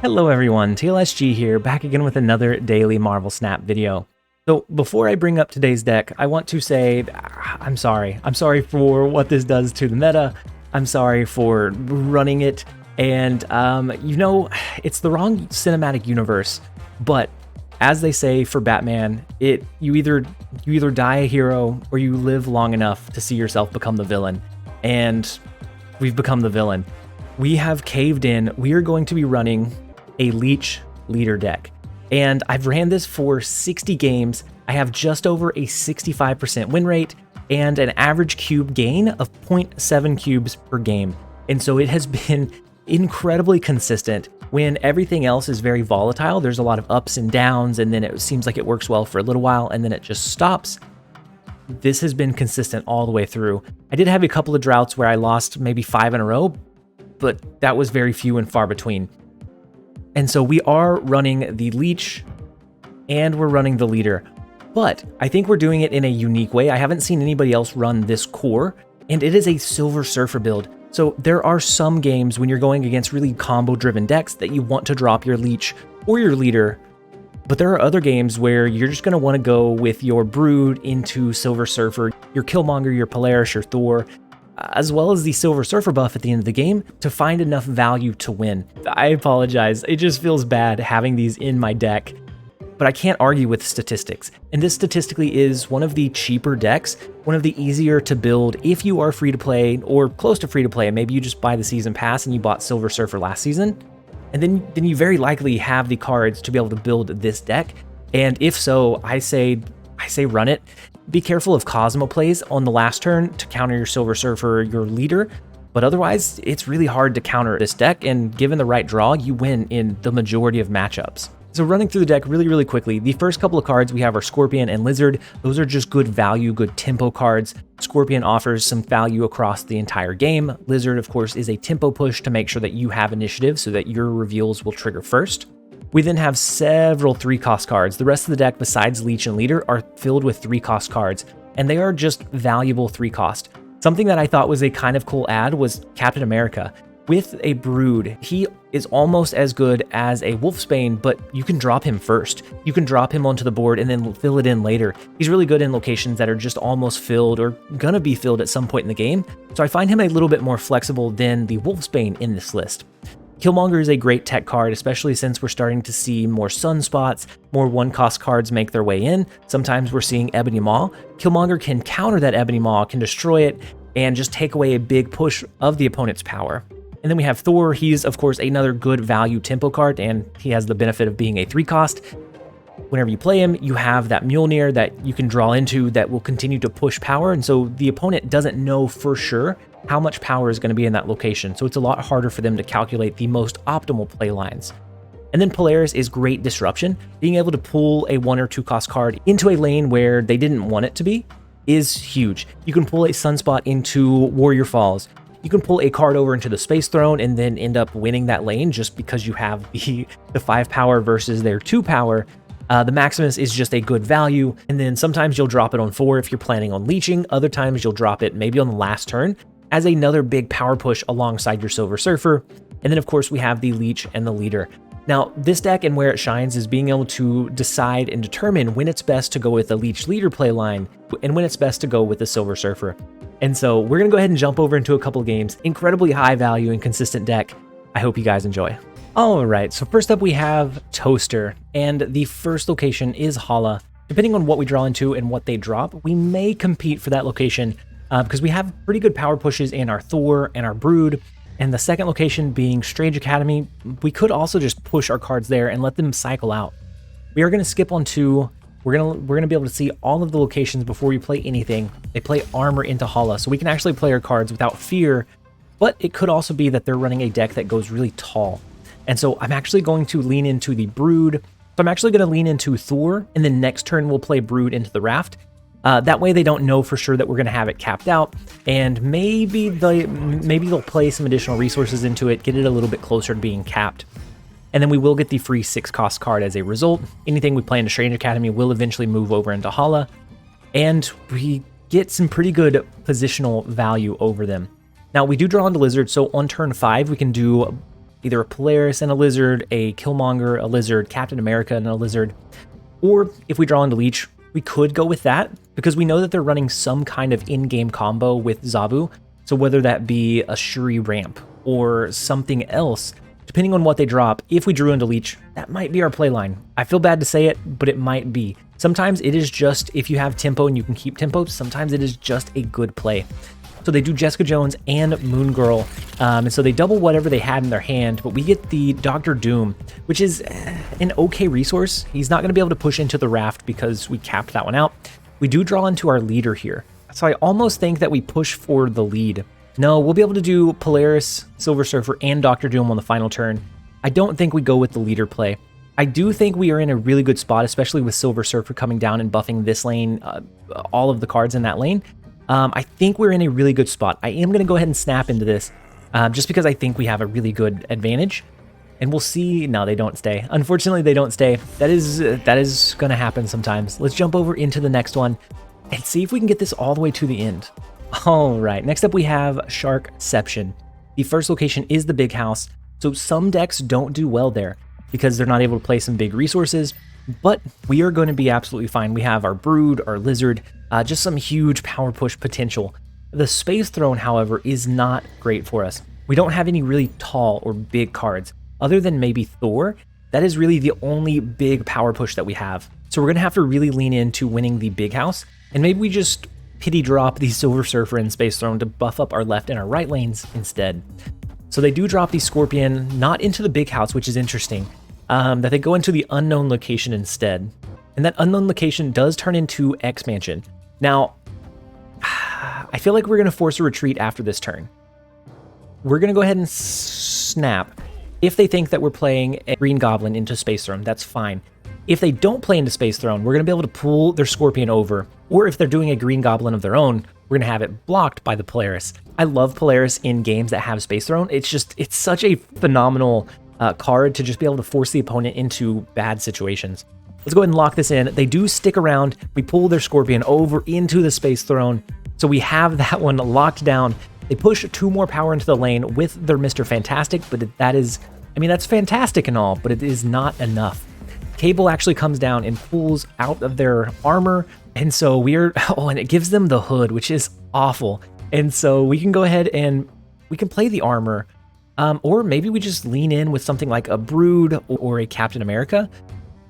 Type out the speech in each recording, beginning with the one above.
Hello everyone, TLSG here, back again with another daily Marvel Snap video. So before I bring up today's deck, I want to say I'm sorry. I'm sorry for what this does to the meta. I'm sorry for running it, and it's the wrong cinematic universe. But as they say for Batman, you either die a hero or you live long enough to see yourself become the villain. And we've become the villain. We have caved in. We are going to be running a Leech leader deck. And I've ran this for 60 games. I have just over a 65% win rate and an average cube gain of 0.7 cubes per game. And so it has been incredibly consistent. When everything else is very volatile, there's a lot of ups and downs, and then it seems like it works well for a little while, and then it just stops. This has been consistent all the way through. I did have a couple of droughts where I lost maybe 5 in a row, but that was very few and far between. And so we are running the Leech and we're running the leader, but I think we're doing it in a unique way. I haven't seen anybody else run this core, and it is a Silver Surfer build. So there are some games when you're going against really combo driven decks that you want to drop your Leech or your leader, but there are other games where you're just going to want to go with your Brood into Silver Surfer, your Killmonger, your Polaris, your Thor, as well as the Silver Surfer buff at the end of the game to find enough value to win. I apologize, it just feels bad having these in my deck, but I can't argue with statistics. And this statistically is one of the cheaper decks, one of the easier to build if you are free to play or close to free to play. Maybe you just buy the season pass and you bought Silver Surfer last season, and then you very likely have the cards to be able to build this deck. And if so, I say run it. Be careful of Cosmo plays on the last turn to counter your Silver Surfer, your leader, but otherwise it's really hard to counter this deck, and given the right draw, you win in the majority of matchups. So running through the deck really quickly, the first couple of cards we have are Scorpion and Lizard. Those are just good value, good tempo cards. Scorpion offers some value across the entire game. Lizard, of course, is a tempo push to make sure that you have initiative so that your reveals will trigger first. We then have several 3-cost cards. The rest of the deck, besides Leech and Leader, are filled with 3-cost cards, and they are just valuable 3-cost. Something that I thought was a kind of cool add was Captain America. With a Brood, he is almost as good as a Wolfsbane, but you can drop him first. You can drop him onto the board and then fill it in later. He's really good in locations that are just almost filled or gonna be filled at some point in the game, so I find him a little bit more flexible than the Wolfsbane in this list. Killmonger is a great tech card, especially since we're starting to see more sunspots, more 1-cost cards make their way in. Sometimes we're seeing Ebony Maw. Killmonger can counter that Ebony Maw, can destroy it, and just take away a big push of the opponent's power. And then we have Thor. He's, of course, another good value tempo card, and he has the benefit of being a 3-cost. Whenever you play him, you have that Mjolnir that you can draw into that will continue to push power, and so the opponent doesn't know for sure how much power is going to be in that location, so it's a lot harder for them to calculate the most optimal play lines. And then Polaris is great disruption. Being able to pull a 1 or 2-cost card into a lane where they didn't want it to be is huge. You can pull a Sunspot into Warrior Falls. You can pull a card over into the Space Throne and then end up winning that lane just because you have the 5 power versus their 2 power. The Maximus is just a good value, and then sometimes you'll drop it on 4 if you're planning on leeching. Other times you'll drop it maybe on the last turn as another big power push alongside your Silver Surfer. And then of course we have the Leech and the Leader. Now this deck and where it shines is being able to decide and determine when it's best to go with the Leech Leader play line and when it's best to go with the Silver Surfer. And so we're gonna go ahead and jump over into a couple of games. Incredibly high value and consistent deck. I hope you guys enjoy. All right, so first up we have Toaster, and the first location is Hala. Depending on what we draw into and what they drop, we may compete for that location because we have pretty good power pushes in our Thor and our Brood, and the second location being Strange Academy, we could also just push our cards there and let them cycle out. We are going to skip on 2. We're gonna be able to see all of the locations before we play anything. They play Armor into Hala, so we can actually play our cards without fear, but it could also be that they're running a deck that goes really tall. And so I'm actually going to lean into the Brood. So I'm actually going to lean into Thor, and then next turn we'll play Brood into the Raft. That way they don't know for sure that we're going to have it capped out, and maybe they'll play some additional resources into it, get it a little bit closer to being capped. And then we will get the free 6-cost card as a result. Anything we play into Strange Academy will eventually move over into Hala, and we get some pretty good positional value over them. Now we do draw into Lizard, so on turn 5 we can do either a Polaris and a Lizard, a Killmonger, a Lizard, Captain America and a Lizard. Or if we draw into Leech, we could go with that because we know that they're running some kind of in-game combo with Zabu. So whether that be a Shuri ramp or something else, depending on what they drop, if we drew into Leech, that might be our playline. I feel bad to say it, but it might be. Sometimes it is just, if you have tempo and you can keep tempo, sometimes it is just a good play. So they do Jessica Jones and Moon Girl, and so they double whatever they had in their hand, but we get the Doctor Doom, which is an okay resource. He's not going to be able to push into the raft because we capped that one out. We do draw into our leader here, so I almost think that we push for the lead. No, we'll be able to do Polaris, Silver Surfer, and Doctor Doom on the final turn. I don't think we go with the leader play. I do think we are in a really good spot, especially with Silver Surfer coming down and buffing this lane, all of the cards in that lane. I think we're in a really good spot. I am going to go ahead and snap into this just because I think we have a really good advantage. And we'll see. No, they don't stay. Unfortunately, they don't stay. That is going to happen sometimes. Let's jump over into the next one and see if we can get this all the way to the end. All right, next up we have Sharkception. The first location is the big house, so some decks don't do well there because they're not able to play some big resources, but we are going to be absolutely fine. We have our Brood, our Lizard, just some huge power push potential. The Space Throne, however, is not great for us. We don't have any really tall or big cards. Other than maybe Thor, that is really the only big power push that we have. So we're going to have to really lean into winning the big house, and maybe we just pity drop the Silver Surfer and Space Throne to buff up our left and our right lanes instead. So they do drop the Scorpion, not into the big house, which is interesting, that they go into the unknown location instead. And that unknown location does turn into X Mansion. Now, I feel like we're going to force a retreat after this turn. We're going to go ahead and snap. If they think that we're playing a Green Goblin into Space Throne, that's fine. If they don't play into Space Throne, we're going to be able to pull their Scorpion over. Or if they're doing a Green Goblin of their own, we're going to have it blocked by the Polaris. I love Polaris in games that have Space Throne. It's such a phenomenal card to just be able to force the opponent into bad situations. Let's go ahead and lock this in. They do stick around. We pull their Scorpion over into the Space Throne. So we have that one locked down. They push 2 more power into the lane with their Mr. Fantastic, but that is, I mean, that's fantastic and all, but it is not enough. Cable actually comes down and pulls out of their armor, and so and it gives them the hood, which is awful. And so we can go ahead and we can play the armor, or maybe we just lean in with something like a Brood or a Captain America.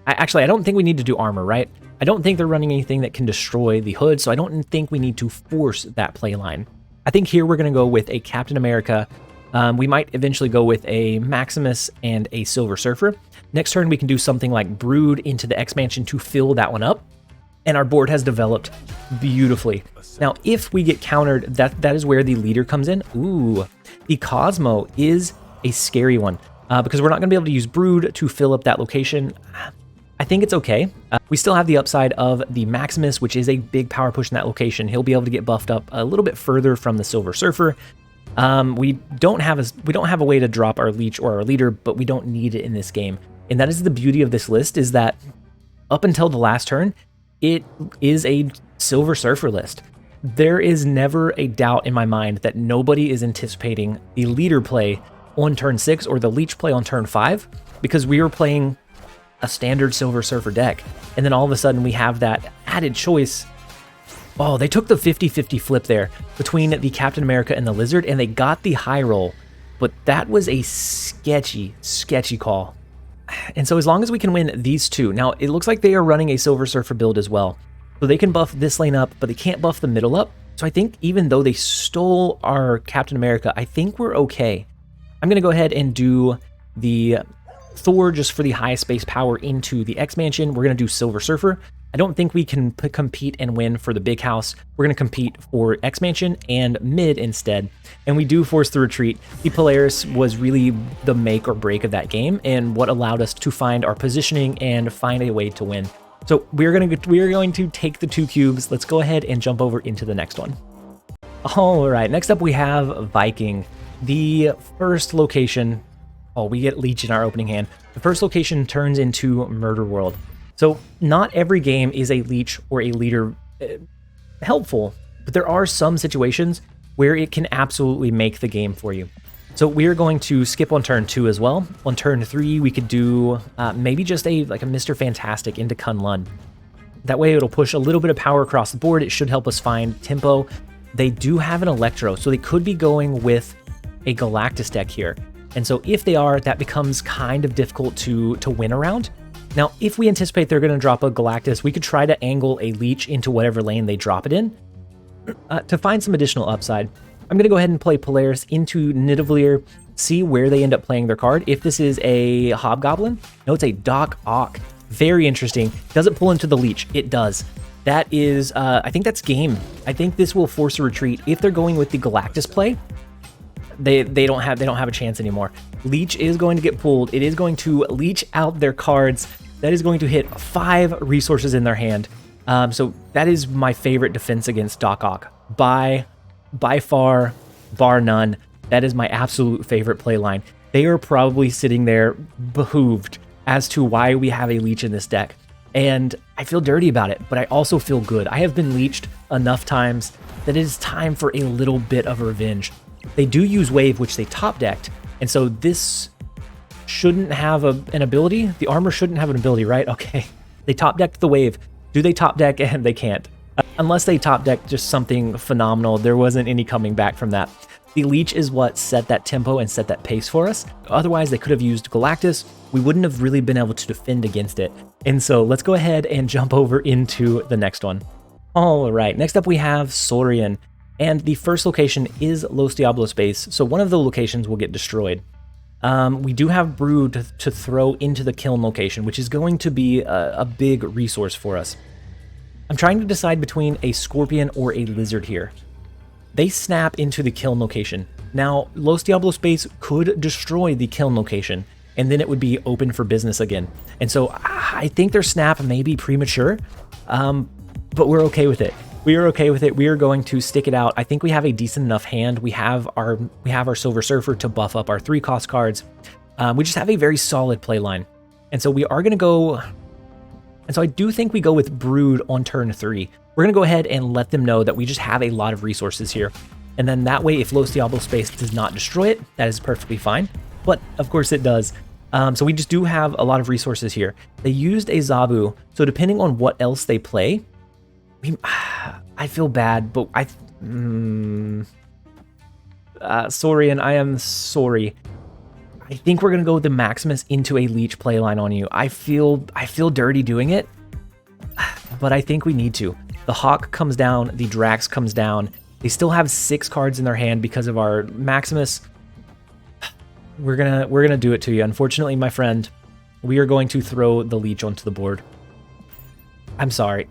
I don't think we need to do armor, right? I don't think they're running anything that can destroy the hood, so I don't think we need to force that play line. I think here we're going to go with a Captain America. We might eventually go with a Maximus and a Silver Surfer. Next turn, we can do something like Brood into the X Mansion to fill that one up. And our board has developed beautifully. Now, if we get countered, that is where the leader comes in. Ooh, the Cosmo is a scary one because we're not going to be able to use Brood to fill up that location. I think it's okay. We still have the upside of the Maximus, which is a big power push in that location. He'll be able to get buffed up a little bit further from the Silver Surfer. We don't have a way to drop our Leech or our leader, but we don't need it in this game. And that is the beauty of this list, is that up until the last turn, it is a Silver Surfer list. There is never a doubt in my mind that nobody is anticipating the leader play on turn 6 or the Leech play on turn 5, because we were playing a standard Silver Surfer deck. And then all of a sudden we have that added choice. Oh, they took the 50-50 flip there between the Captain America and the Lizard, and they got the high roll. But that was a sketchy call. And so as long as we can win these two, now it looks like they are running a Silver Surfer build as well. So they can buff this lane up, but they can't buff the middle up. So I think even though they stole our Captain America, I think we're okay. I'm going to go ahead and do the Thor just for the highest base power into the X Mansion. We're going to do Silver Surfer. I don't think we can compete and win for the big house. We're going to compete for X Mansion and mid instead. And we do force the retreat. The Polaris was really the make or break of that game and what allowed us to find our positioning and find a way to win. So we are going to take the 2 cubes. Let's go ahead and jump over into the next one. All right, next up we have Viking. The first location, we get Leech in our opening hand. The first location turns into Murder World. So not every game is a Leech or a leader helpful, but there are some situations where it can absolutely make the game for you. So we're going to skip on turn 2 as well. On turn 3, we could do maybe just a Mr. Fantastic into Kunlun. That way it'll push a little bit of power across the board. It should help us find tempo. They do have an Electro, so they could be going with a Galactus deck here. And so if they are, that becomes kind of difficult to win around. Now, if we anticipate they're going to drop a Galactus, we could try to angle a Leech into whatever lane they drop it in to find some additional upside. I'm going to go ahead and play Polaris into Nidavellir, see where they end up playing their card. If this is a Hobgoblin, no, it's a Doc Ock. Very interesting. Does it pull into the Leech? It does. That is, I think that's game. I think this will force a retreat. If they're going with the Galactus play, they don't have a chance anymore. Leech is going to get pulled. It is going to leech out their cards. That is going to hit 5 resources in their hand. So that is my favorite defense against Doc Ock. By far, bar none. That is my absolute favorite play line. They are probably sitting there behooved as to why we have a Leech in this deck. And I feel dirty about it, but I also feel good. I have been leeched enough times that it is time for a little bit of revenge. They do use Wave, which they top decked, and so this shouldn't have an ability. The armor shouldn't have an ability, right? Okay. They top decked the Wave. Do they top deck? And they can't. Unless they top deck just something phenomenal, there wasn't any coming back from that. The Leech is what set that tempo and set that pace for us. Otherwise, they could have used Galactus. We wouldn't have really been able to defend against it. And so let's go ahead and jump over into the next one. All right, next up we have Saurian. And the first location is Los Diablos base, so one of the locations will get destroyed. We do have Brood to throw into the kiln location, which is going to be a big resource for us. I'm trying to decide between a Scorpion or a Lizard here. They snap into the kiln location. Now, Los Diablos base could destroy the kiln location, and then it would be open for business again. And so I think their snap may be premature, but we're okay with it. We are okay with it. We are going to stick it out. I think we have a decent enough hand. We have our Silver Surfer to buff up our 3-cost cards. We just have a very solid play line. And so we are going to go... And so I do think we go with Brood on turn 3. We're going to go ahead and let them know that we just have a lot of resources here. And then that way, if Los Diablos base does not destroy it, that is perfectly fine. But of course it does. So we just do have a lot of resources here. They used a Zabu, so depending on what else they play, I feel bad, but Saurian, I am sorry. I think we're gonna go with the Maximus into a Leech playline on you. I feel dirty doing it, but I think we need to. The Hawk comes down, the Drax comes down. They still have 6 cards in their hand because of our Maximus. We're gonna do it to you. Unfortunately, my friend, we are going to throw the Leech onto the board. I'm sorry.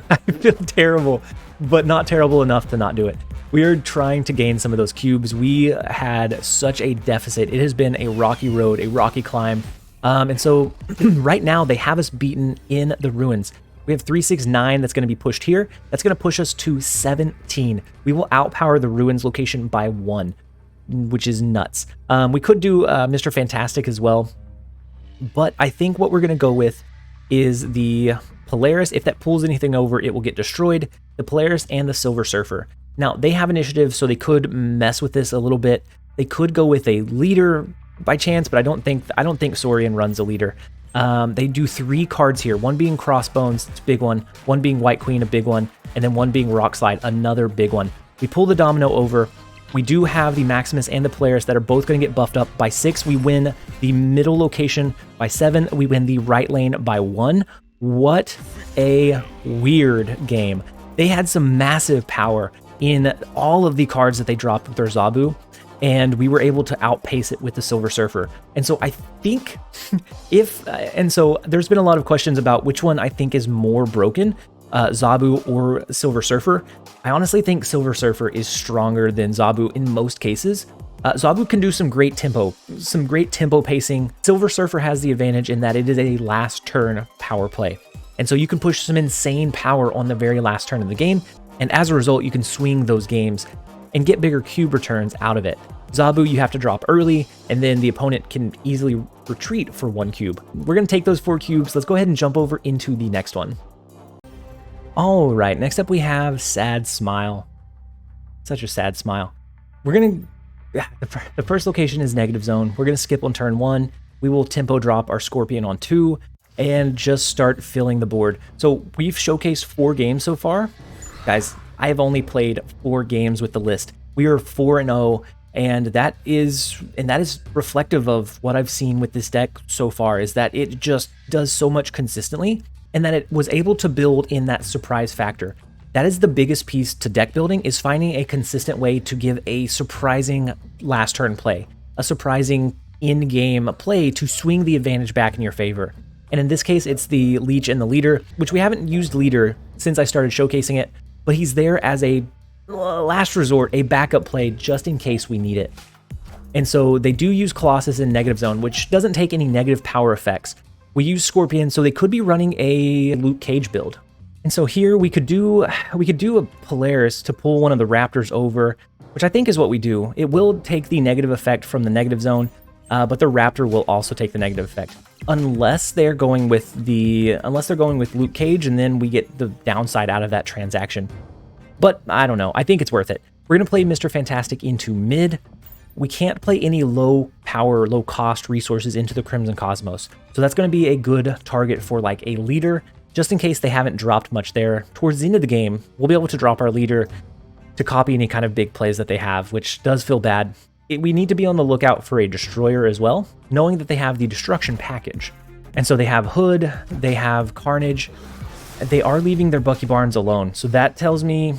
I feel terrible, but not terrible enough to not do it. We are trying to gain some of those cubes. We had such a deficit. It has been a rocky road, a rocky climb. And so right now they have us beaten in the ruins. We have 369 that's going to be pushed here. That's going to push us to 17. We will outpower the ruins location by 1, which is nuts. We could do Mr. Fantastic as well, but I think what we're going to go with is the Polaris. If that pulls anything over, it will get destroyed. The Polaris and the Silver Surfer. Now, they have initiative, so they could mess with this a little bit. They could go with a leader by chance, but I don't think Saurian runs a leader. They do 3 cards here, one being Crossbones, it's a big one being White Queen, a big one, and then one being Rock Slide, another big one. We pull the Domino over. We do have the Maximus and the Polaris that are both going to get buffed up. By 6, we win the middle location. By 7, we win the right lane by 1. What a weird game. They had some massive power in all of the cards that they dropped with their Zabu, and we were able to outpace it with the Silver Surfer. And so I think and so there's been a lot of questions about which one I think is more broken, Zabu or Silver Surfer. I honestly think Silver Surfer is stronger than Zabu in most cases. Zabu can do some great tempo pacing. Silver Surfer has the advantage in that it is a last turn power play. And so you can push some insane power on the very last turn of the game, and as a result, you can swing those games and get bigger cube returns out of it. Zabu, you have to drop early, and then the opponent can easily retreat for 1 cube. We're going to take those 4 cubes. Let's go ahead and jump over into the next one. All right, next up we have Sad Smile. Such a sad smile. We're going to the first location is negative zone. We're going to skip on turn 1. We will tempo drop our Scorpion on 2 and just start filling the board. So we've showcased 4 games so far. Guys, I have only played 4 games with the list. We are 4-0, and that is reflective of what I've seen with this deck so far, is that it just does so much consistently, and that it was able to build in that surprise factor. That is the biggest piece to deck building, is finding a consistent way to give a surprising last turn play, a surprising in-game play to swing the advantage back in your favor. And in this case, it's the Leech and the Leader, which we haven't used Leader since I started showcasing it, but he's there as a last resort, a backup play just in case we need it. And so they do use Colossus in negative zone, which doesn't take any negative power effects. We use Scorpion, so they could be running a Luke Cage build. And so here we could do a Polaris to pull one of the Raptors over, which I think is what we do. It will take the negative effect from the negative zone, but the Raptor will also take the negative effect, unless they're going with Luke Cage, and then we get the downside out of that transaction. But I don't know. I think it's worth it. We're going to play Mr. Fantastic into mid. We can't play any low power, low cost resources into the Crimson Cosmos. So that's going to be a good target for like a leader, just in case they haven't dropped much there. Towards the end of the game, we'll be able to drop our leader to copy any kind of big plays that they have, which does feel bad. We need to be on the lookout for a destroyer as well, knowing that they have the destruction package. And so they have Hood, they have Carnage. They are leaving their Bucky Barnes alone, so that tells me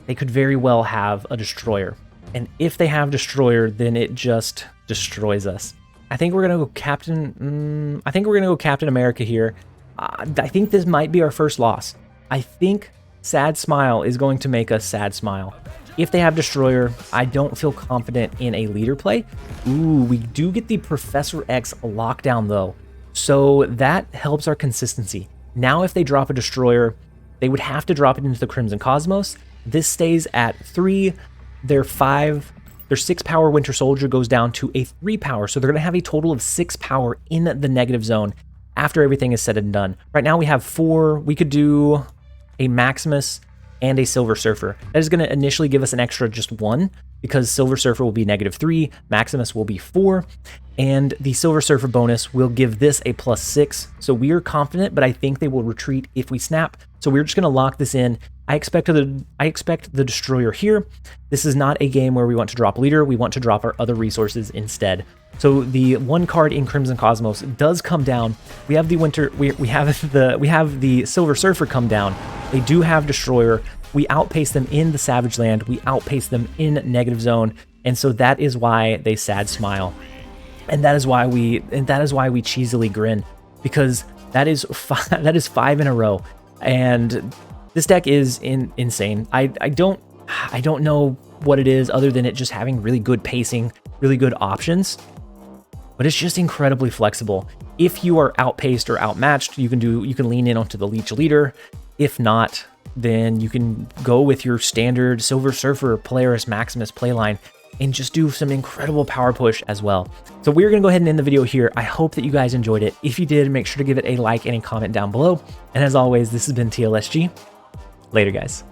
they could very well have a destroyer. And if they have destroyer, then it just destroys us. I think we're gonna go Captain. I think we're gonna go Captain America here. I think this might be our first loss. I think Sad Smile is going to make us Sad Smile. If they have destroyer, I don't feel confident in a leader play. Ooh, we do get the Professor X lockdown though, so that helps our consistency. Now if they drop a destroyer, they would have to drop it into the Crimson Cosmos. This stays at 3. Their 6 power Winter Soldier goes down to a 3 power, so they're going to have a total of 6 power in the negative zone after everything is said and done. Right now we have 4. We could do a Maximus and a Silver Surfer. That is going to initially give us an extra just 1, because Silver Surfer will be -3, Maximus will be 4, and the Silver Surfer bonus will give this a +6. So we are confident, but I think they will retreat if we snap. So we're just going to lock this in. I expect the destroyer here. This is not a game where we want to drop leader. We want to drop our other resources instead. So the 1 card in Crimson Cosmos does come down. We have the we have the Silver Surfer come down. They do have destroyer. We outpace them in the Savage Land. We outpace them in negative zone, and so that is why they Sad Smile, and that is why we cheesily grin, because that is 5 in a row, and this deck is insane. I don't know what it is other than it just having really good pacing, really good options, but it's just incredibly flexible. If you are outpaced or outmatched, you can lean in onto the Leech leader. If not, then you can go with your standard Silver Surfer, Polaris, Maximus playline and just do some incredible power push as well. So we're going to go ahead and end the video here. I hope that you guys enjoyed it. If you did, make sure to give it a like and a comment down below. And as always, this has been TLSG. Later, guys.